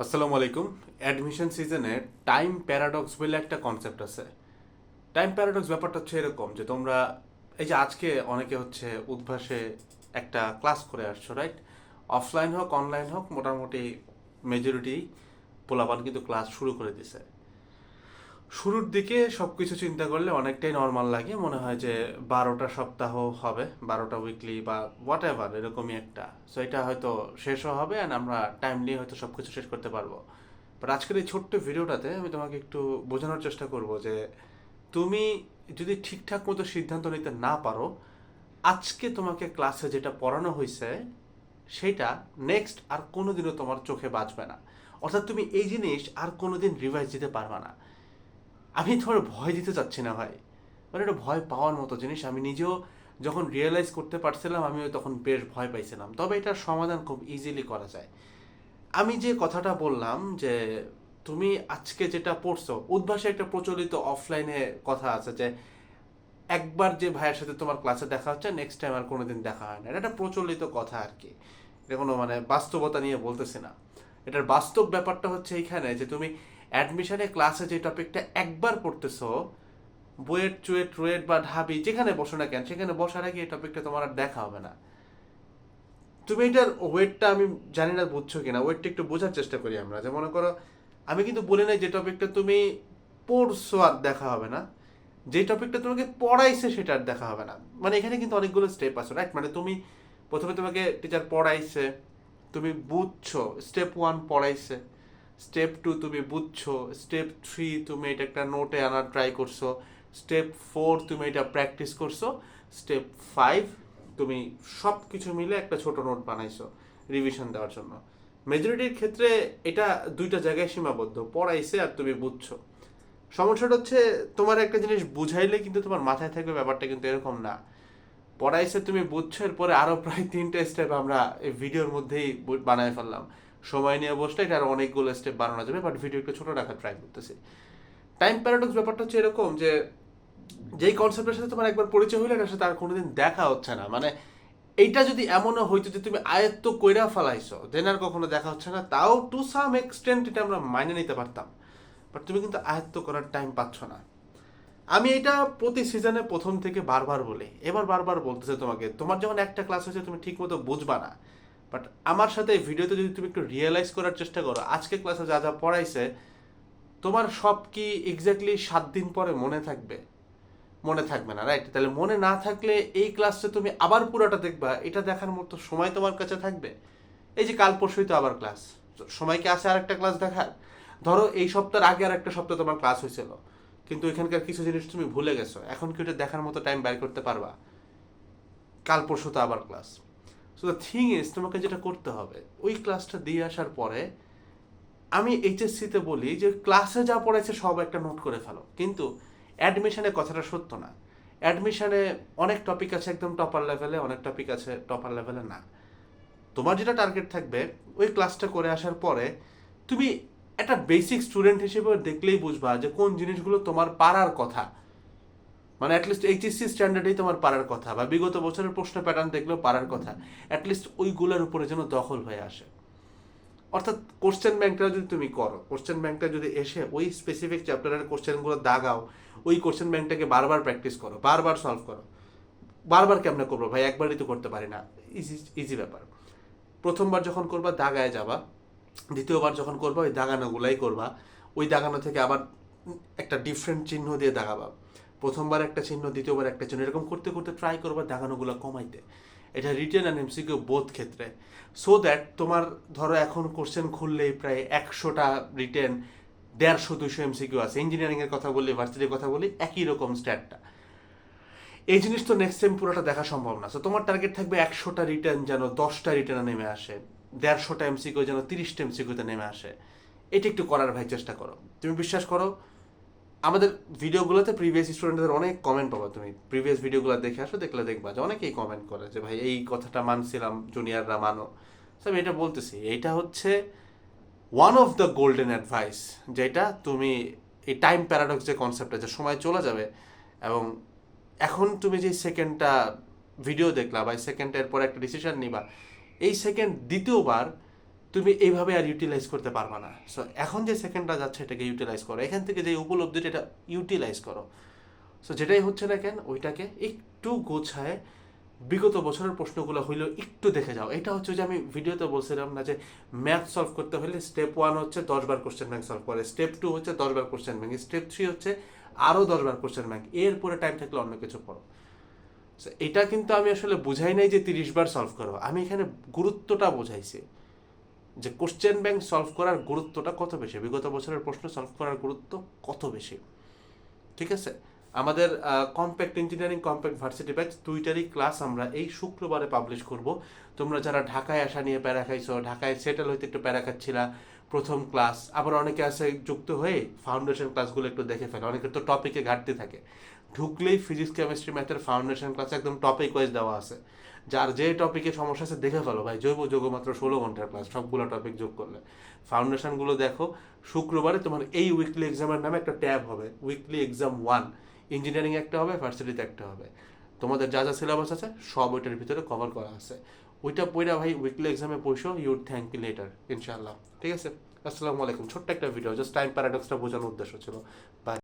আসসালামু আলাইকুম। অ্যাডমিশন সিজনে টাইম প্যারাডক্স বলে একটা কনসেপ্ট আছে। টাইম প্যারাডক্স ব্যাপারটা হচ্ছে এরকম যে তোমরা এই যে আজকে অনেকে হচ্ছে উদ্ভাসে একটা ক্লাস করে আসছো, রাইট? অফলাইন হোক অনলাইন হোক মোটামুটি মেজরিটি পোলাপান কিন্তু ক্লাস শুরু করে দিছে। শুরুর দিকে সব কিছু চিন্তা করলে অনেকটাই নর্মাল লাগে, মনে হয় যে 12টা সপ্তাহ হবে, 12টা উইকলি বা হোয়াট এভার এরকমই একটা। সো এটা হয়তো শেষও হবে অ্যান্ড আমরা টাইমলি হয়তো সব কিছু শেষ করতে পারবো। বাট আজকের এই ছোট্ট ভিডিওটাতে আমি তোমাকে একটু বোঝানোর চেষ্টা করব যে তুমি যদি ঠিকঠাক মতো সিদ্ধান্ত নিতে না পারো, আজকে তোমাকে ক্লাসে যেটা পড়ানো হয়েছে সেটা নেক্সট আর কোনোদিনও তোমার চোখে বাজবে না। অর্থাৎ তুমি এই জিনিস আর কোনোদিন রিভাইজ দিতে পারবে না। আমি তোমার ভয় দিতে চাচ্ছি না ভাই, মানে এটা ভয় পাওয়ার মতো জিনিস। আমি নিজেও যখন রিয়েলাইজ করতে পারছিলাম আমিও তখন বেশ ভয় পাইছিলাম, তবে এটার সমাধান খুব ইজিলি করা যায়। আমি যে কথাটা বললাম যে তুমি আজকে যেটা পড়ছো, উদ্ভাসে একটা প্রচলিত অফলাইনে কথা আছে যে একবার যে ভাইয়ের সাথে তোমার ক্লাসে দেখা হচ্ছে নেক্সট টাইম আর কোনোদিন দেখা হয় না। এটা একটা প্রচলিত কথা আর কি, এটা কোনো মানে বাস্তবতা নিয়ে বলতেছি না। এটার বাস্তব ব্যাপারটা হচ্ছে এইখানে যে তুমি অ্যাডমিশনে ক্লাসে যে টপিকটা একবার পড়তেছো, বুয়েট চুয়েট রুয়েট বা ঢাবি যেখানে বসো না কেন, সেখানে বসার আগে এই টপিকটা তোমার আর দেখা হবে না। তুমি এটার ওয়েটটা আমি জানি না বুঝছো কিনা, ওয়েটটা একটু বোঝার চেষ্টা করি আমরা। যে মনে করো আমি কিন্তু বলি নাই যে টপিকটা তুমি পড়ছো আর দেখা হবে না, যে টপিকটা তোমাকে পড়াইছে সেটা আর দেখা হবে না। মানে এখানে কিন্তু অনেকগুলো স্টেপ আছে, রাইট? মানে তুমি প্রথমে তোমাকে টিচার পড়াইছে, তুমি বুঝছো, স্টেপ 1 পড়াইছে, স্টেপ 2 তুমি বুঝছো, স্টেপ 3 তুমি এটা একটা নোটে আনার ট্রাই করছো, স্টেপ 4 তুমি এটা প্র্যাকটিস করছো, স্টেপ 5 তুমি সব কিছু মিলে একটা ছোট নোট বানাইছো রিভিশন দেওয়ার জন্য। মেজরিটির ক্ষেত্রে এটা দুইটা জায়গায় সীমাবদ্ধ, পড়াইছে আর তুমি বুঝছো। সমস্যাটা হচ্ছে তোমার একটা জিনিস বুঝাইলে কিন্তু তোমার মাথায় থাকবে, ব্যাপারটা কিন্তু এরকম না। পড়াইছে তুমি বুঝছো, এরপরে আরো প্রায় 3টা স্টেপ আমরা এই ভিডিওর মধ্যেই বানায় ফেললাম। সময় নিয়ে বসলে এটা আরো অনেকগুলো স্টেপ বানানো যাবে, বাট ভিডিও একটু ছোট রাখার ট্রাই করতেছি। টাইম প্যারাডক্স ব্যাপারটা হচ্ছে এরকম যে যেই কনসেপ্টের সাথে তোমার একবার পরিচয় হইলে এটার সাথে আর কোনোদিন দেখা হচ্ছে না। মানে এইটা যদি এমনও হইতো যে তুমি আয়ত্ত কইরা ফেলাইছো দেন আর কখনো দেখা হচ্ছে না, তাও টু সাম এক্সটেন্ট এটা আমরা মাইনে নিতে পারতাম। বাট তুমি কিন্তু আয়ত্ত করার টাইম পাচ্ছ না। আমি এটা প্রতি সিজনে প্রথম থেকে বারবার বলি, এবার বারবার বলতেছে তোমাকে, তোমার যখন একটা ক্লাস হয়েছে তুমি ঠিক মতো বুঝবা না। বাট আমার সাথে এই ভিডিওতে যদি তুমি একটু রিয়েলাইজ করার চেষ্টা করো, আজকে ক্লাসে যা যা পড়াইছে তোমার সব কি এক্স্যাক্টলি 7 দিন পরে মনে থাকবে? মনে থাকবে না, রাইট? তাহলে মনে না থাকলে এই ক্লাসটা তুমি আবার পুরোটা দেখবা, এটা দেখার মতো সময় তোমার কাছে থাকবে? এই যে কাল পরশুই তো আবার ক্লাস, সময় কি আছে আর একটা ক্লাস দেখার? ধরো এই সপ্তাহের আগে আর একটা সপ্তাহ তোমার ক্লাস হয়েছিল, কিন্তু এখানকার কিছু জিনিস তুমি ভুলে গেছো, এখন কি ওটা দেখার মতো টাইম বের করতে পারবা? কাল পরশু তো আবার class. So the thing is, তোমাকে যেটা করতে হবে ওই ক্লাসটা দিয়ে আসার পরে, আমি এইচএসসিতে বলি যে ক্লাসে যা পড়াইছে সব একটা নোট করে ফেলো, কিন্তু অ্যাডমিশনে কথাটা সত্য না। অ্যাডমিশনে অনেক টপিক আছে একদম টপার লেভেলে, অনেক টপিক আছে টপার লেভেলে না। তোমার যেটা টার্গেট থাকবে ওই ক্লাসটা করে আসার পরে তুমি একটা বেসিক স্টুডেন্ট হিসেবে দেখলেই বুঝবা যে কোন জিনিসগুলো তোমার পারার কথা। মানে অ্যাটলিস্ট এইচএসসি স্ট্যান্ডার্ডেই তোমার পারার কথা, বা বিগত বছরের প্রশ্ন প্যাটার্ন দেখলেও পারার কথা। অ্যাটলিস্ট ওইগুলোর উপরে যেন দখল হয়ে আসে। অর্থাৎ কোশ্চেন ব্যাংকটা যদি তুমি করো, কোশ্চেন ব্যাংকটা যদি এসে ওই স্পেসিফিক চ্যাপ্টারের কোশ্চেনগুলো দাগাও, ওই কোশ্চেন ব্যাংকটাকে বারবার প্র্যাকটিস করো, বারবার সলভ করো। বারবার কেমনে করবো ভাই, একবারই তো করতে পারি না। ইজি ইজি ব্যাপার। প্রথমবার যখন করবা দাগায় যাবা, দ্বিতীয়বার যখন করবা ওই দাগানোগুলাই করবা, ওই দাগানো থেকে আবার একটা ডিফারেন্ট চিহ্ন দিয়ে দাগাবা। প্রথমবার একটা চিহ্ন, দ্বিতীয়বার একটা চিহ্ন, এরকম করতে করতে ট্রাই করবা দাগানোগুলো কমাইতে। এটা রিটেন অ্যান্ড এমসিকিউ বোথ ক্ষেত্রে। সো দ্যাট তোমার ধরো এখন কোশ্চেন খুললেই প্রায় 100টা রিটেন, 150-200 এমসিকিউ আছে। ইঞ্জিনিয়ারিংয়ের কথা বলি, ভার্সিটির কথা বলি, একই রকম স্ট্যাটটা। এই জিনিস তো নেক্সট টাইম পুরোটা দেখা সম্ভব না। সো তোমার টার্গেট থাকবে 100টা রিটার্ন যেন 10টা রিটার্নে নেমে আসে, 150টা এমসিকিউ যেন 30টা এমসিকিউতে নেমে আসে। এটা একটু করার ভাই চেষ্টা করো। তুমি বিশ্বাস করো, আমাদের ভিডিওগুলোতে প্রিভিয়াস স্টুডেন্টদের অনেক কমেন্ট পাবো। তুমি প্রিভিয়াস ভিডিওগুলো দেখে আসো, দেখলে দেখবা যে অনেকেই কমেন্ট করে যে ভাই এই কথাটা মানছিলাম, জুনিয়ররা মানো। তো আমি এটা বলতেছি, এইটা হচ্ছে one of the golden advice, যেটা তুমি এই টাইম প্যারাডক্স যে কনসেপ্টটা, যে সময় চলে যাবে এবং এখন তুমি যে সেকেন্ডটা ভিডিও দেখলা বা সেকেন্ডের পর একটা ডিসিশন নিবা, এই সেকেন্ড দ্বিতীয়বার তুমি এইভাবে আর ইউটিলাইজ করতে পারবা না। সো এখন যে সেকেন্ডটা যাচ্ছে এটাকে ইউটিলাইজ করো, এখান থেকে যে উপলব্ধিটা এটা ইউটিলাইজ করো। সো যেটাই হচ্ছে না কেন ওইটাকে একটু গোছায় বিগত বছরের প্রশ্নগুলো হইলেও একটু দেখে যাও। এটা হচ্ছে যে আমি ভিডিওতে বলছিলাম না যে ম্যাথ সলভ করতে হলে স্টেপ 1 হচ্ছে 10 বার কোশ্চেন ব্যাংক সলভ করে, স্টেপ 2 হচ্ছে 10 বার কোশ্চেন ব্যাংক, স্টেপ 3 হচ্ছে আরও 10 বার কোশ্চেন ব্যাংক, এরপরে টাইম থাকলে অন্য কিছু পড়ো। এটা কিন্তু আমি আসলে বুঝাই নাই যে 30 বার সলভ করো, আমি এখানে গুরুত্বটা বোঝাইছি যে কোশ্চেন ব্যাংক সলভ করার গুরুত্বটা কত বেশি, বিগত বছরের প্রশ্ন সলভ করার গুরুত্ব কত বেশি। ঠিক আছে, আমাদের compact engineering compact varsity batch 2টারই ক্লাস আমরা এই শুক্রবারে পাবলিশ করব। তোমরা যারা ঢাকায় আসা নিয়ে প্যারা খাইছো, ঢাকায় সেটেল হইতে একটু প্যারা খাচ্ছিলা, প্রথম ক্লাস, আবার অনেকে আছে যুক্ত হয়ে ফাউন্ডেশন ক্লাসগুলো একটু দেখে ফেলে, অনেকের তো টপিকে ঘাটতি থাকে, ঢুকলেই ফিজিক্স কেমিস্ট্রি ম্যাথের ফাউন্ডেশন ক্লাস একদম টপিক ওয়াইজ দেওয়া আছে, যার যে টপিকে সমস্যা আছে দেখে ফেলো ভাই, জৈব যোগ মাত্র 16 ঘন্টার ক্লাস, সবগুলো টপিক যোগ করলে ফাউন্ডেশনগুলো দেখো। শুক্রবারে তোমার এই উইকলি এক্সামের নামে একটা ট্যাব হবে, উইকলি এক্সাম 1, ইঞ্জিনিয়ারিং একটা হবে, ভার্সিটিতে একটা হবে, তোমাদের যা যা সিলেবাস আছে সব ওইটার ভিতরে কভার করা আছে। ওইটা পড়া ভাই উইকলি এক্সামে পড়ছো, ইউ থ্যাংক ইউ লেটার ইনশাআল্লাহ। ঠিক আছে, আসসালামু আলাইকুম। ছোট্ট একটা ভিডিও, জাস্ট টাইম প্যারাডক্সটা বোঝানোর উদ্দেশ্য ছিল। বাই।